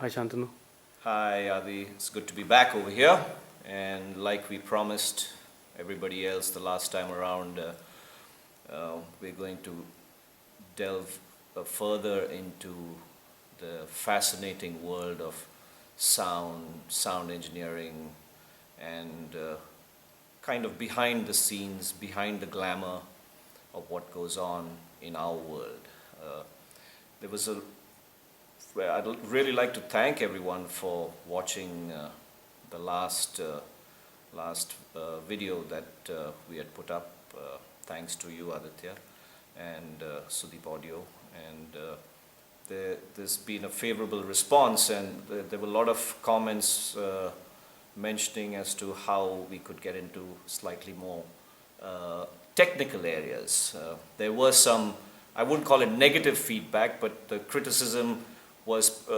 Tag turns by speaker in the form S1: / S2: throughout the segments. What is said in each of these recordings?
S1: Hi Shantanu.
S2: Hi Adi, it's good to be back over here. And like we promised everybody else the last time around, we're going to delve further into the fascinating world of sound engineering, and kind of behind the scenes, behind the glamour of what goes on in our world. Uh, there was a Well, I'd really like to thank everyone for watching the last video that we had put up. Thanks to you, Aditya, and Sudeep Audio. And there's been a favorable response, and there were a lot of comments mentioning as to how we could get into slightly more technical areas. There was some, I wouldn't call it negative feedback, but the criticism was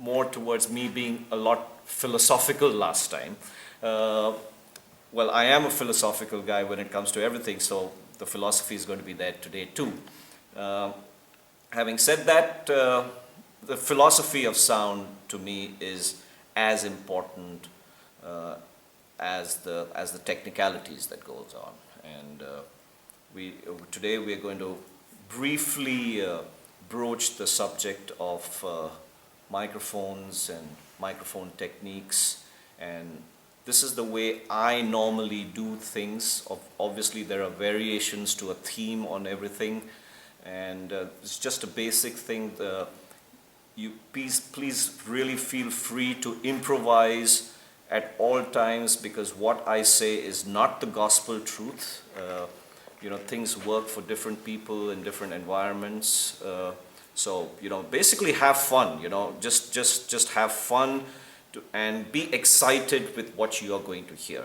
S2: more towards me being a lot philosophical last time. Well, I am a philosophical guy when it comes to everything, so the philosophy is going to be there today too. Having said that, the philosophy of sound to me is as important as the technicalities that goes on. And today we are going to briefly broach the subject of microphones and microphone techniques, and this is the way I normally do things. Obviously there are variations to a theme on everything, and it's just a basic thing. You please really feel free to improvise at all times, because what I say is not the gospel truth. Things work for different people in different environments. So basically have fun. Just have fun and be excited with what you are going to hear.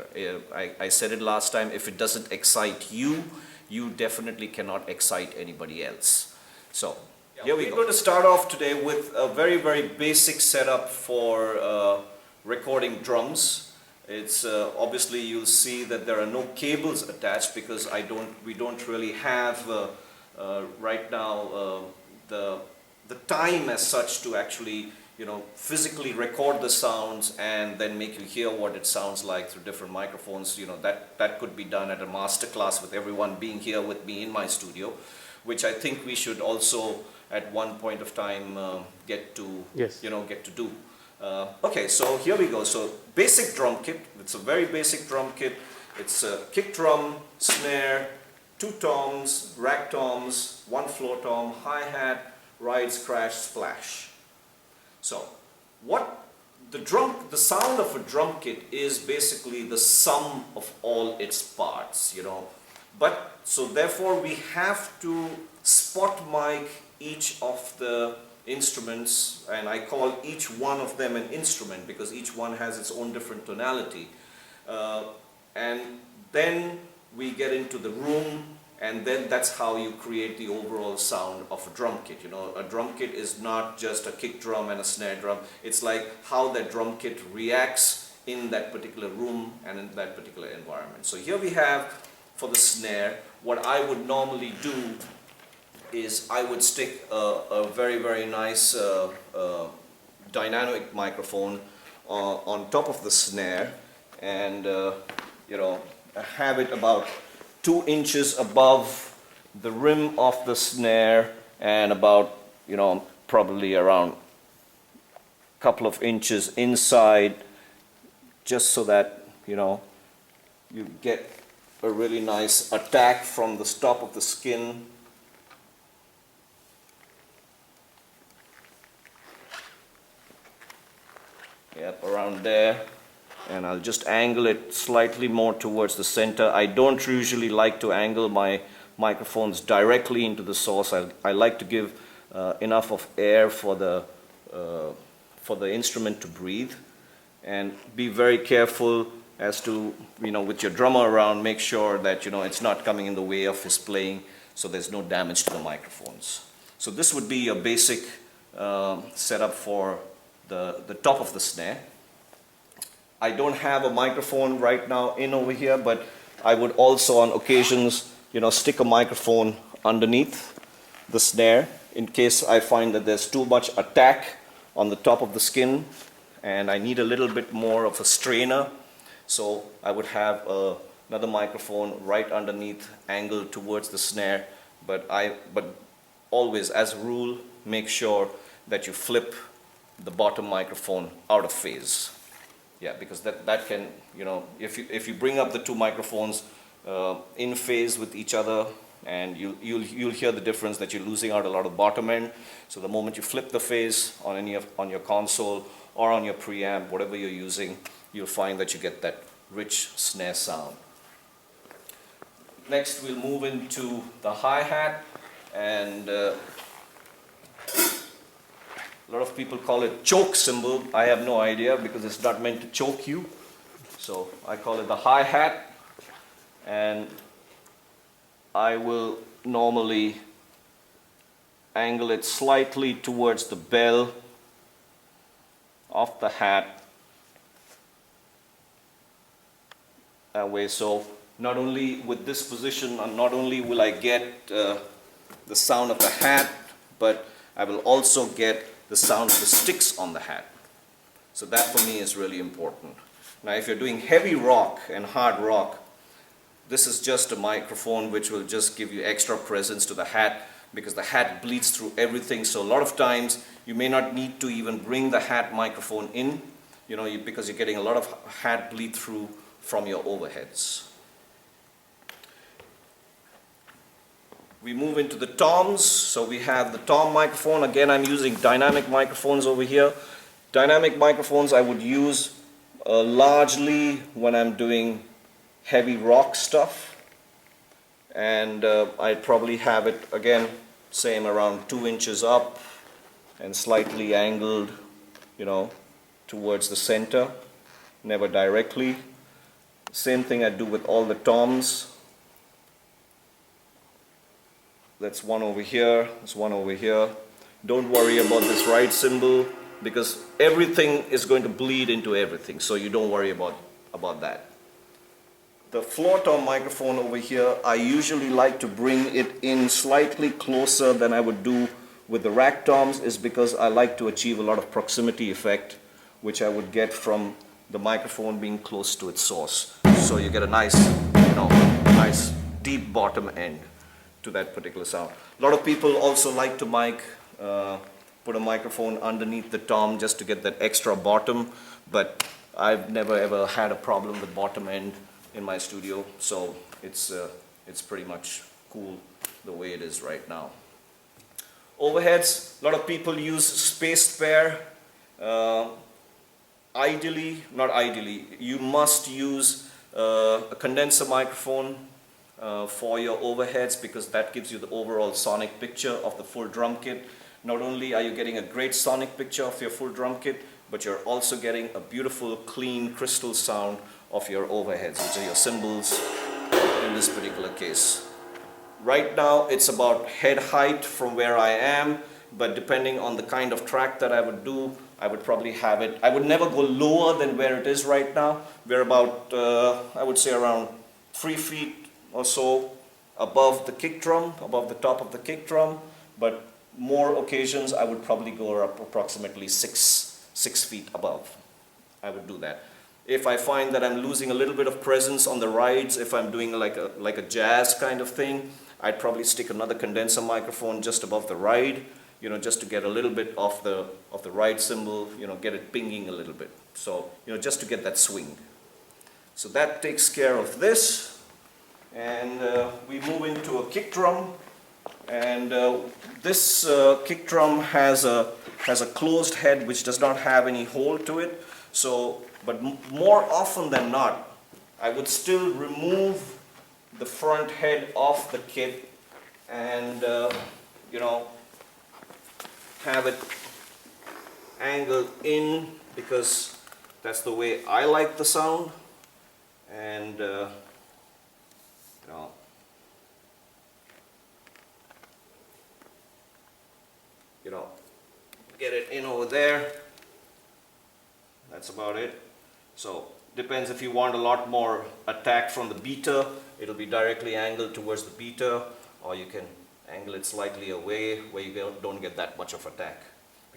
S2: I said it last time. If it doesn't excite you, you definitely cannot excite anybody else. So here we go. We're going to start off today with a very, very basic setup for recording drums. It's obviously you'll see that there are no cables attached, because we don't really have right now the time as such to actually physically record the sounds and then make you hear what it sounds like through different microphones. That could be done at a master class with everyone being here with me in my studio, which I think we should also at one point of time get to do. Okay, so here we go. So basic drum kit. It's a very basic drum kit. It's a kick drum, snare, 2 toms, rack toms, 1 floor tom, hi-hat, rides, crash, splash. So the sound of a drum kit is basically the sum of all its parts, But so therefore we have to spot mic each of the instruments, and I call each one of them an instrument because each one has its own different tonality. And then we get into the room, and then that's how you create the overall sound of a drum kit. A drum kit is not just a kick drum and a snare drum. It's like how that drum kit reacts in that particular room and in that particular environment. So here we have, for the snare, what I would normally do is I would stick a very, very nice dynamic microphone on top of the snare, and have it about 2 inches above the rim of the snare, and about probably around a couple of inches inside, just so that you get a really nice attack from the top of the skin. Yep, around there. And I'll just angle it slightly more towards the center. I don't usually like to angle my microphones directly into the source. I like to give enough of air for the instrument to breathe, and be very careful as to, with your drummer around, make sure that it's not coming in the way of his playing, so there's no damage to the microphones. So this would be a basic setup for the top of the snare. I don't have a microphone right now in over here, but I would also on occasions, stick a microphone underneath the snare in case I find that there's too much attack on the top of the skin, and I need a little bit more of a strainer, so I would have another microphone right underneath, angled towards the snare, but always, as a rule, make sure that you flip the bottom microphone out of phase. Yeah, because that can, you know, if you bring up the two microphones in phase with each other, and you'll hear the difference that you're losing out a lot of bottom end. So the moment you flip the phase on your console or on your preamp, whatever you're using, you'll find that you get that rich snare sound. Next, we'll move into the hi-hat, and a lot of people call it choke cymbal. I have no idea, because it's not meant to choke you. So I call it the hi-hat, and I will normally angle it slightly towards the bell of the hat. That way, so not only with this position, not only will I get the sound of the hat, but I will also get the sound of the sticks on the hat. So that for me is really important. Now if you're doing heavy rock and hard rock, this is just a microphone which will just give you extra presence to the hat, because the hat bleeds through everything. So a lot of times you may not need to even bring the hat microphone in, you know, because you're getting a lot of hat bleed through from your overheads. We move into the toms. So we have the tom microphone. Again, I'm using dynamic microphones over here. Dynamic microphones I would use largely when I'm doing heavy rock stuff, and I'd probably have it, again, same, around 2 inches up and slightly angled, you know, towards the center, never directly. Same thing I do with all the toms. That's one over here, there's one over here. Don't worry about this right cymbal, because everything is going to bleed into everything, so you don't worry about that. The floor tom microphone over here, I usually like to bring it in slightly closer than I would do with the rack toms, is because I like to achieve a lot of proximity effect, which I would get from the microphone being close to its source. So you get a nice, you know, nice deep bottom end to that particular sound. A lot of people also like to put a microphone underneath the tom just to get that extra bottom, but I've never ever had a problem with bottom end in my studio, so it's pretty much cool the way it is right now. Overheads, a lot of people use spaced pair. Not ideally, you must use a condenser microphone for your overheads, because that gives you the overall sonic picture of the full drum kit. Not only are you getting a great sonic picture of your full drum kit, but you're also getting a beautiful, clean, crystal sound of your overheads, which are your cymbals in this particular case. Right now it's about head height from where I am, but depending on the kind of track that I would do, I would probably have it, I would never go lower than where it is right now. We're about, I would say around 3 feet or so above the kick drum, above the top of the kick drum, but more occasions I would probably go up approximately 6 feet above. I would do that. If I find that I'm losing a little bit of presence on the rides, if I'm doing like a jazz kind of thing, I'd probably stick another condenser microphone just above the ride, you know, just to get a little bit of the ride cymbal, you know, get it pinging a little bit. So, you know, just to get that swing. So that takes care of this. And we move into a kick drum. And this kick drum has a closed head which does not have any hole to it. So, but more often than not, I would still remove the front head off the kit and you know, have it angled in, because that's the way I like the sound. And you know, get it in over there. That's about it. So depends, if you want a lot more attack from the beater, it'll be directly angled towards the beater, or you can angle it slightly away where you don't get that much of attack.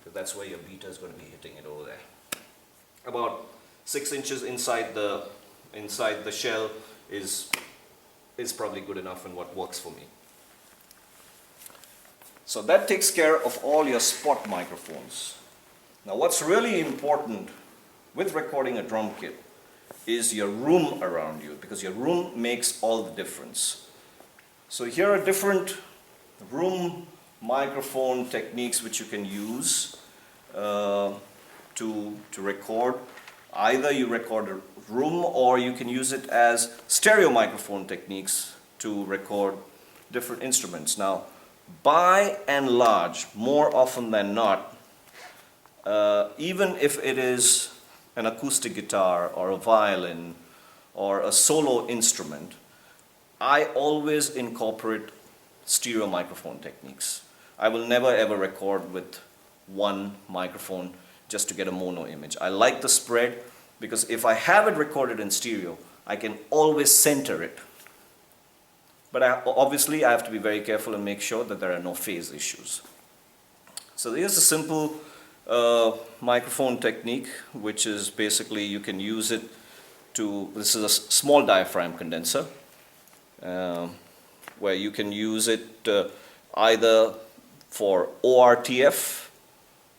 S2: because that's where your beater is going to be hitting it over there. About 6 inches inside the shell is probably good enough and what works for me. So that takes care of all your spot microphones. Now what's really important with recording a drum kit is your room around you, because your room makes all the difference. So here are different room microphone techniques which you can use to record. Either you record a room, or you can use it as stereo microphone techniques to record different instruments. Now, by and large, more often than not, even if it is an acoustic guitar or a violin or a solo instrument, I always incorporate stereo microphone techniques. I will never ever record with one microphone just to get a mono image. I like the spread, because if I have it recorded in stereo, I can always center it. But obviously I have to be very careful and make sure that there are no phase issues. So here's a simple microphone technique, which is basically you can use it to, this is a small diaphragm condenser, where you can use it either for ORTF,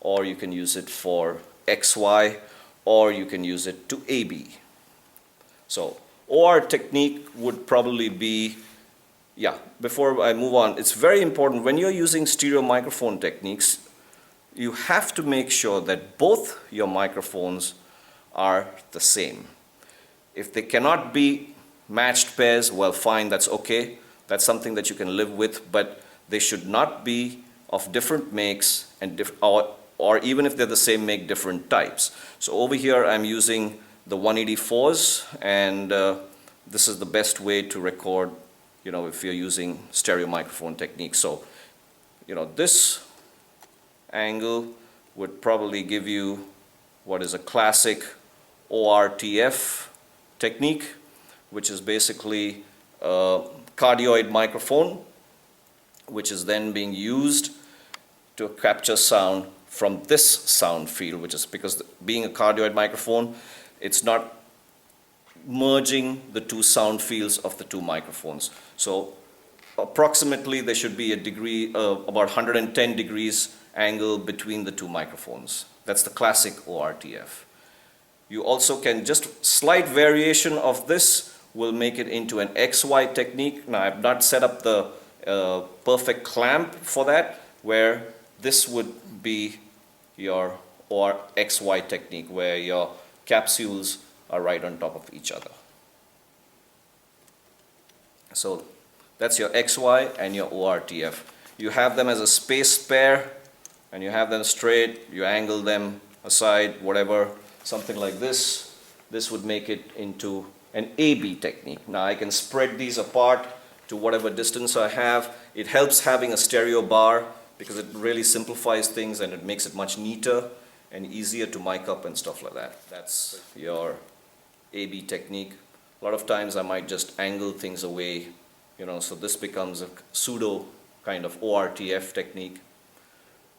S2: or you can use it for XY, or you can use it to AB. So OR technique would probably be, before I move on, it's very important when you're using stereo microphone techniques, you have to make sure that both your microphones are the same. If they cannot be matched pairs, well, fine, that's okay. That's something that you can live with, but they should not be of different makes and or even if they're the same make, different types. So over here I'm using the 184s, and this is the best way to record, if you're using stereo microphone technique. So, this angle would probably give you what is a classic ORTF technique, which is basically a cardioid microphone, which is then being used to capture sound from this sound field, which is because being a cardioid microphone, it's not merging the two sound fields of the two microphones. So approximately there should be a degree, about 110 degrees angle between the two microphones. That's the classic ORTF. You also can, just slight variation of this will make it into an XY technique. Now I've not set up the perfect clamp for that, where this would be your or XY technique, where your capsules are right on top of each other. So that's your XY and your ORTF. You have them as a space pair, and you have them straight, you angle them aside, whatever, something like this. This would make it into an AB technique. Now I can spread these apart to whatever distance I have. It helps having a stereo bar, because it really simplifies things and it makes it much neater and easier to mic up and stuff like that. That's your AB technique. A lot of times I might just angle things away, so this becomes a pseudo kind of ORTF technique,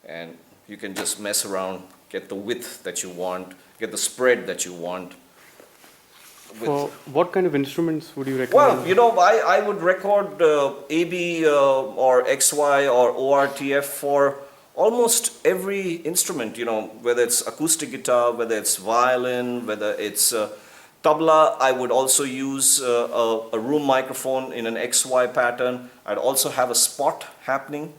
S2: and you can just mess around, get the width that you want, get the spread that you want.
S1: For what kind of instruments would you recommend?
S2: Well, I would record AB or XY or ORTF for almost every instrument, whether it's acoustic guitar, whether it's violin, whether it's tabla. I would also use a room microphone in an XY pattern. I'd also have a spot happening,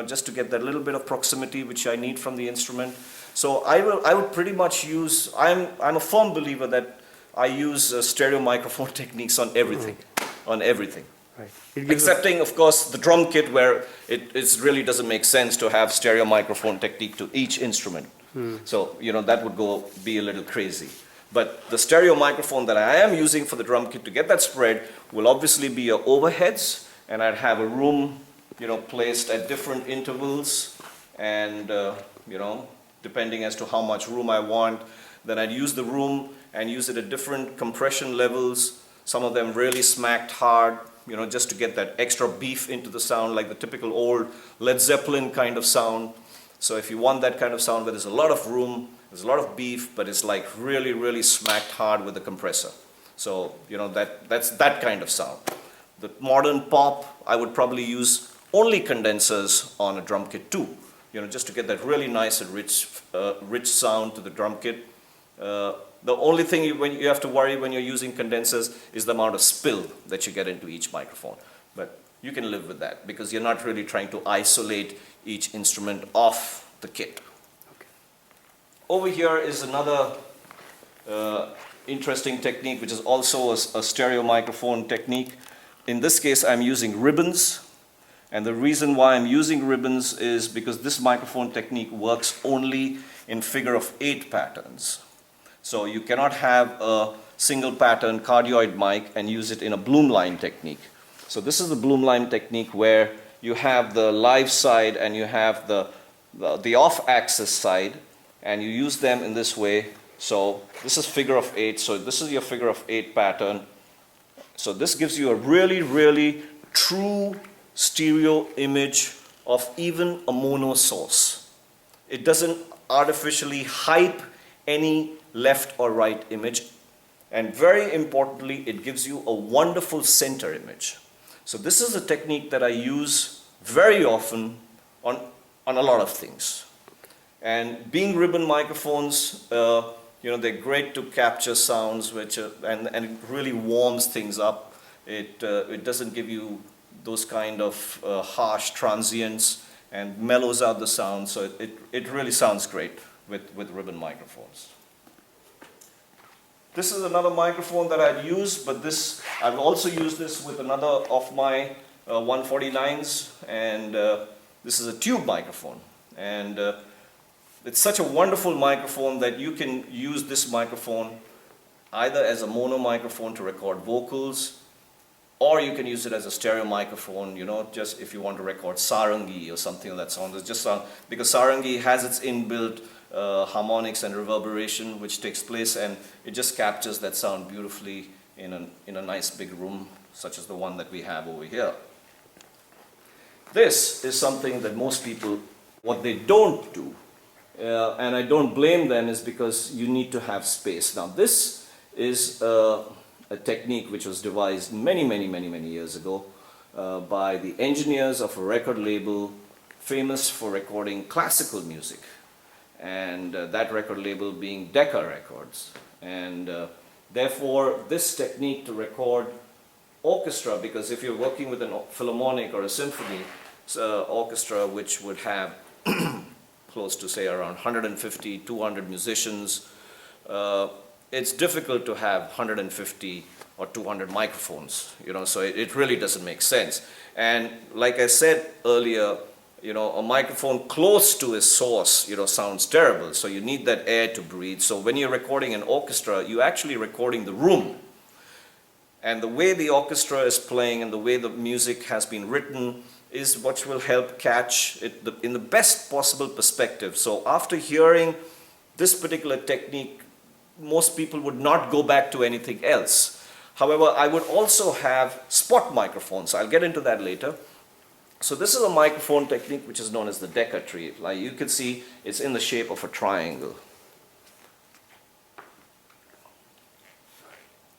S2: just to get that little bit of proximity which I need from the instrument. So I would pretty much use, I'm a firm believer that I use stereo microphone techniques on everything,
S1: Right.
S2: Excepting, of course, the drum kit, where it really doesn't make sense to have stereo microphone technique to each instrument. So, that would be a little crazy. But the stereo microphone that I am using for the drum kit to get that spread will obviously be your overheads, and I'd have a room, placed at different intervals, and, depending as to how much room I want. Then I'd use the room and use it at different compression levels, some of them really smacked hard, just to get that extra beef into the sound, like the typical old Led Zeppelin kind of sound. So if you want that kind of sound where there's a lot of room, there's a lot of beef, but it's like really, really smacked hard with the compressor. So, that's that kind of sound. The modern pop, I would probably use only condensers on a drum kit too, just to get that really nice and rich sound to the drum kit. The only thing you have to worry when you're using condensers is the amount of spill that you get into each microphone. But you can live with that because you're not really trying to isolate each instrument off the kit.
S1: Okay.
S2: Over here is another interesting technique, which is also a stereo microphone technique. In this case, I'm using ribbons. And the reason why I'm using ribbons is because this microphone technique works only in figure of 8 patterns. So you cannot have a single pattern cardioid mic and use it in a bloom line technique. So this is the bloom line technique where you have the live side and you have the off-axis side, and you use them in this way. So this is figure of 8. So this is your figure of 8 pattern. So this gives you a really, really true stereo image of even a mono source. It doesn't artificially hype any left or right image. And very importantly, it gives you a wonderful center image. So this is a technique that I use very often on a lot of things. And being ribbon microphones, they're great to capture sounds, and it really warms things up. It doesn't give you those kind of harsh transients and mellows out the sound. So it really sounds great with ribbon microphones. This is another microphone that I've used, but I've also used this with another of my 149s, and this is a tube microphone. And it's such a wonderful microphone that you can use this microphone either as a mono microphone to record vocals, or you can use it as a stereo microphone, just if you want to record sarangi or something of that sound. It's just sound, because sarangi has its inbuilt harmonics and reverberation which takes place, and it just captures that sound beautifully in a nice big room such as the one that we have over here. This is something that most people, what they don't do, and I don't blame them, is because you need to have space. Now this is a technique which was devised many years ago by the engineers of a record label famous for recording classical music, and that record label being Decca Records. And therefore this technique to record orchestra, because if you're working with a philharmonic or a symphony orchestra which would have close to say around 150, 200 musicians, it's difficult to have 150 or 200 microphones, so it really doesn't make sense. And like I said earlier, a microphone close to its source, sounds terrible. So you need that air to breathe. So when you're recording an orchestra, you're actually recording the room. And the way the orchestra is playing and the way the music has been written is what will help catch it in the best possible perspective. So after hearing this particular technique, most people would not go back to anything else. However, I would also have spot microphones. I'll get into that later. So this is a microphone technique which is known as the Decca tree. Like you can see, it's in the shape of a triangle.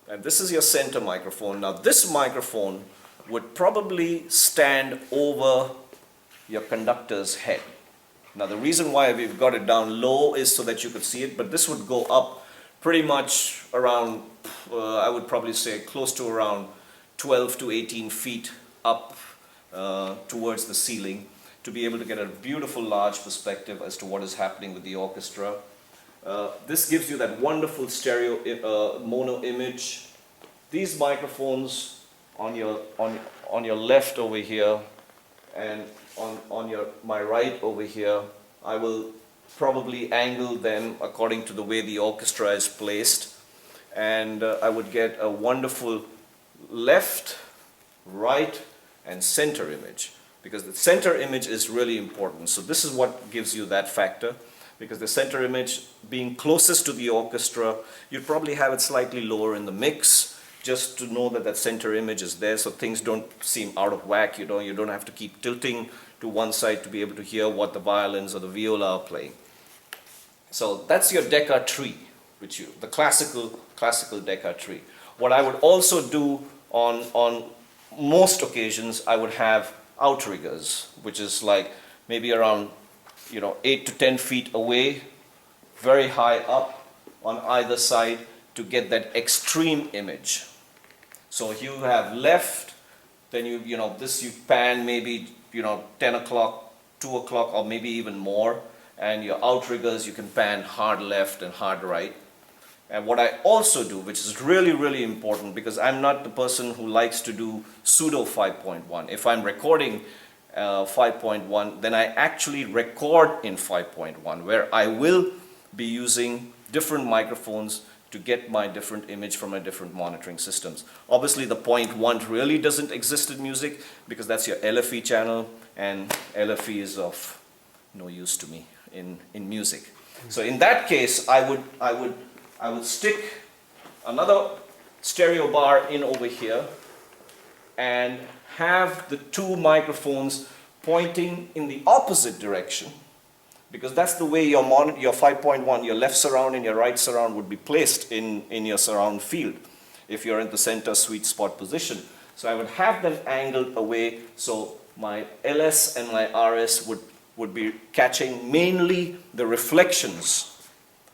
S2: And this is your center microphone. Now this microphone would probably stand over your conductor's head. Now the reason why we've got it down low is so that you could see it, but this would go up pretty much around, I would probably say close to around 12 to 18 feet up towards the ceiling, to be able to get a beautiful large perspective as to what is happening with the orchestra. This gives you that wonderful stereo mono image. These microphones on your left over here and on my right over here, I will probably angle them according to the way the orchestra is placed, and I would get a wonderful left, right and center image, because the center image is really important. So this is what gives you that factor, because the center image being closest to the orchestra, you'd probably have it slightly lower in the mix, just to know that that center image is there so things don't seem out of whack. You don't have to keep tilting to one side to be able to hear what the violins or the viola are playing. So that's your Decca tree, the classical Decca tree. What I would also do on most occasions, I would have outriggers, which is like maybe around 8 to 10 feet away, very high up on either side to get that extreme image. So you have left, then you pan maybe 10 o'clock, 2 o'clock, or maybe even more, and your outriggers you can pan hard left and hard right. And what I also do, which is really, really important, because I'm not the person who likes to do pseudo 5.1. If I'm recording 5.1, then I actually record in 5.1, where I will be using different microphones to get my different image from my different monitoring systems. Obviously the 0.1 really doesn't exist in music because that's your LFE channel, and LFE is of no use to me in music. So in that case, I would stick another stereo bar in over here and have the two microphones pointing in the opposite direction, because that's the way your 5.1, your left surround and your right surround would be placed in your surround field if you're in the center sweet spot position. So I would have them angled away so my LS and my RS would be catching mainly the reflections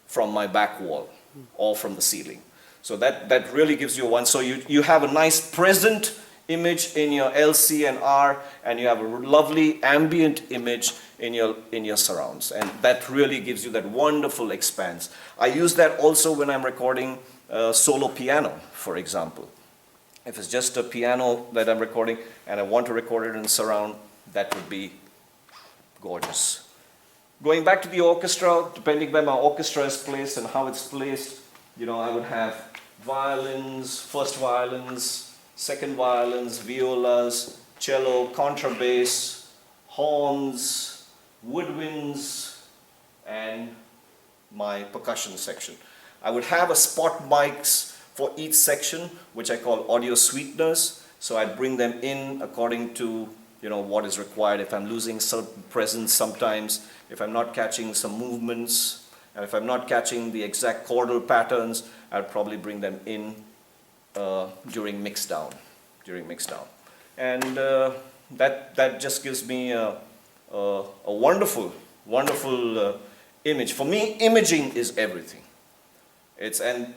S2: from my back wall or from the ceiling. So that really gives you one. So you have a nice present image in your LC and R, and you have a lovely ambient image in your surrounds, and that really gives you that wonderful expanse. I use that also when I'm recording solo piano, for example. If it's just a piano that I'm recording and I want to record it in surround, that would be gorgeous. Going back to the orchestra, depending where my orchestra is placed and how it's placed, I would have violins, first violins, second violins, violas, cello, contrabass, horns, woodwinds, and my percussion section. I would have a spot mics for each section, which I call audio sweeteners. So I'd bring them in according to what is required. If I'm losing certain presence sometimes, if I'm not catching some movements, and if I'm not catching the exact chordal patterns, I'd probably bring them in during mix down. And that just gives me a wonderful image. For me, imaging is everything. And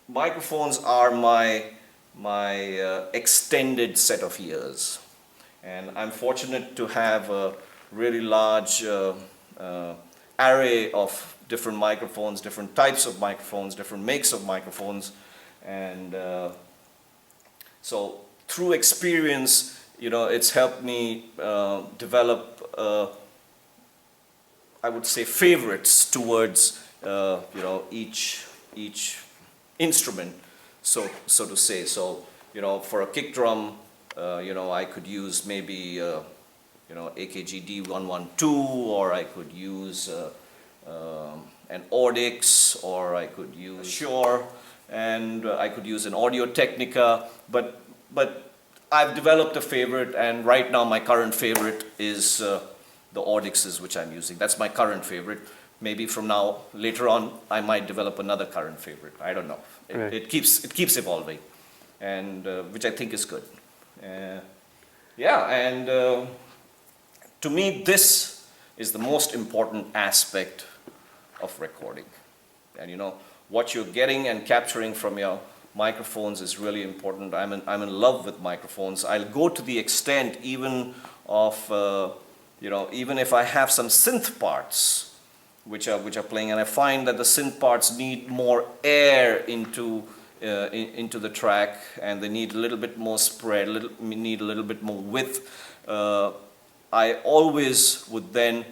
S2: microphones are my extended set of ears. And I'm fortunate to have a really large array of different microphones, different types of microphones, different makes of microphones. And so through experience, it's helped me develop, I would say, favorites towards, each instrument, so to say. So, for a kick drum, I could use maybe, AKG D112, or I could use an Audix, or I could use Shure, and I could use an Audio Technica, but I've developed a favorite, and right now my current favorite is the Audixes, which I'm using. That's my current favorite. Maybe from now, later on, I might develop another current favorite. I don't know.
S1: Right.
S2: It keeps evolving, and which I think is good. To me, this is the most important aspect of recording. And what you're getting and capturing from your microphones is really important. I'm in love with microphones. I'll go to the extent even of even if I have some synth parts which are playing, and I find that the synth parts need more air into the track, and they need a little bit more spread, need a little bit more width. I always would then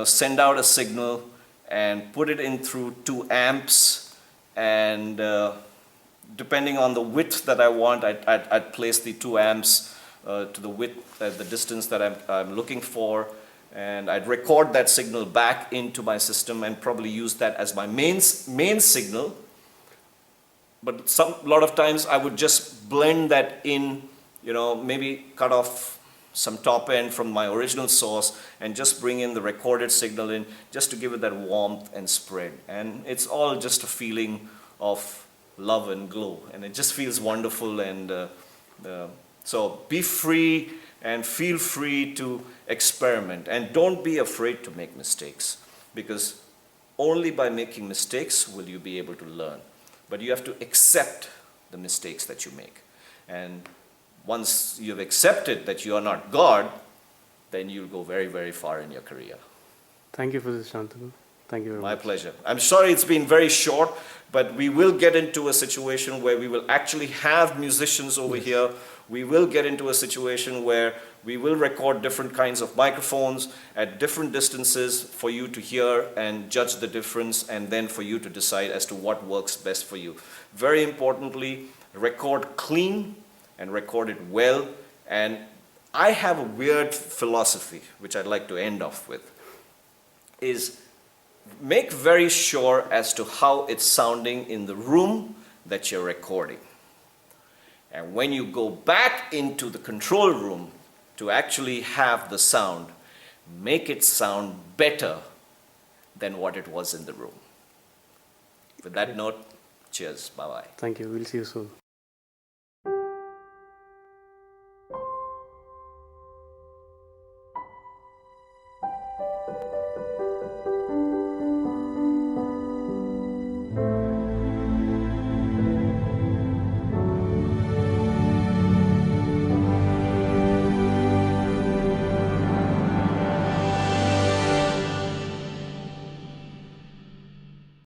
S2: send out a signal and put it in through 2 amps, and depending on the width that I want, I'd place the 2 amps to the width, the distance that I'm looking for, and I'd record that signal back into my system and probably use that as my main signal. But a lot of times I would just blend that in, you know, maybe cut off some top end from my original source and just bring in the recorded signal in just to give it that warmth and spread. And it's all just a feeling of love and glow. And it just feels wonderful. And so be free and feel free to experiment. And don't be afraid to make mistakes, because only by making mistakes will you be able to learn. But you have to accept the mistakes that you make. And once you've accepted that you are not God, then you'll go very, very far in your career.
S1: Thank you for this, Shantanu. Thank you very much.
S2: My pleasure. I'm sorry it's been very short, but we will get into a situation where we will actually have musicians over here. We will get into a situation where we will record different kinds of microphones at different distances for you to hear and judge the difference, and then for you to decide as to what works best for you. Very importantly, record clean and record it well. And I have a weird philosophy, which I'd like to end off with, is make very sure as to how it's sounding in the room that you're recording. And when you go back into the control room to actually have the sound, make it sound better than what it was in the room. With that note, cheers. Bye-bye.
S1: Thank you. We'll see you soon.